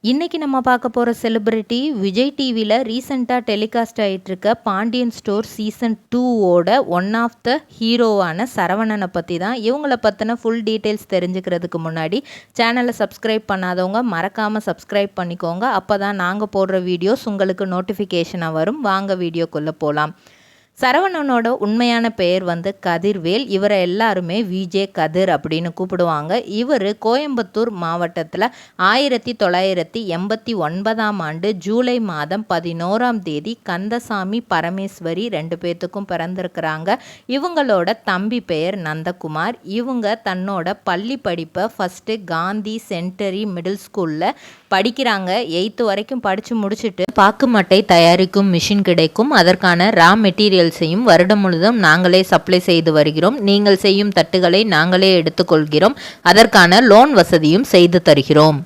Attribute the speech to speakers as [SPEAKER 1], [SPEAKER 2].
[SPEAKER 1] இன்னைக்கு நம்ம பார்க்க போகிற செலிபிரிட்டி விஜய் டிவியில் ரீசெண்டாக டெலிகாஸ்ட் ஆகிட்டு இருக்க பாண்டியன் ஸ்டோர் சீசன் 2ஓட ஒன் ஆஃப் த ஹீரோவான சரவணனை பற்றி தான். இவங்களை பற்றின ஃபுல் டீட்டெயில்ஸ் தெரிஞ்சுக்கிறதுக்கு முன்னாடி சேனலை சப்ஸ்கிரைப் பண்ணாதவங்க மறக்காமல் சப்ஸ்கிரைப் பண்ணிக்கோங்க. அப்போ தான் நாங்கள் போடுற வீடியோஸ் உங்களுக்கு நோட்டிஃபிகேஷனாக வரும். வாங்க வீடியோக்குள்ளே போகலாம். சரவணனோட உண்மையான பெயர் கதிர்வேல். இவரை எல்லாருமே விஜே கதிர் அப்படின்னு கூப்பிடுவாங்க. இவர் கோயம்புத்தூர் மாவட்டத்தில் 1989ஆம் ஆண்டு ஜூலை மாதம் 11ஆம் தேதி கந்தசாமி பரமேஸ்வரி 2 பேர்த்துக்கும் பிறந்திருக்கிறாங்க. இவங்களோட தம்பி பெயர் நந்தகுமார். இவங்க தன்னோட பள்ளி படிப்பை ஃபஸ்ட்டு காந்தி சென்டரி மிடில் ஸ்கூலில் படிக்கிறாங்க. 8th வரைக்கும் படித்து முடிச்சுட்டு பாக்குமட்டை தயாரிக்கும் மிஷின் கிடைக்கும். அதற்கான ரா மெட்டீரியல்ஸையும் வருடம் முழுதும் நாங்களே சப்ளை செய்து வருகிறோம். நீங்கள் செய்யும் தட்டுகளை நாங்களே எடுத்துக்கொள்கிறோம். அதற்கான லோன் வசதியும் செய்து தருகிறோம்.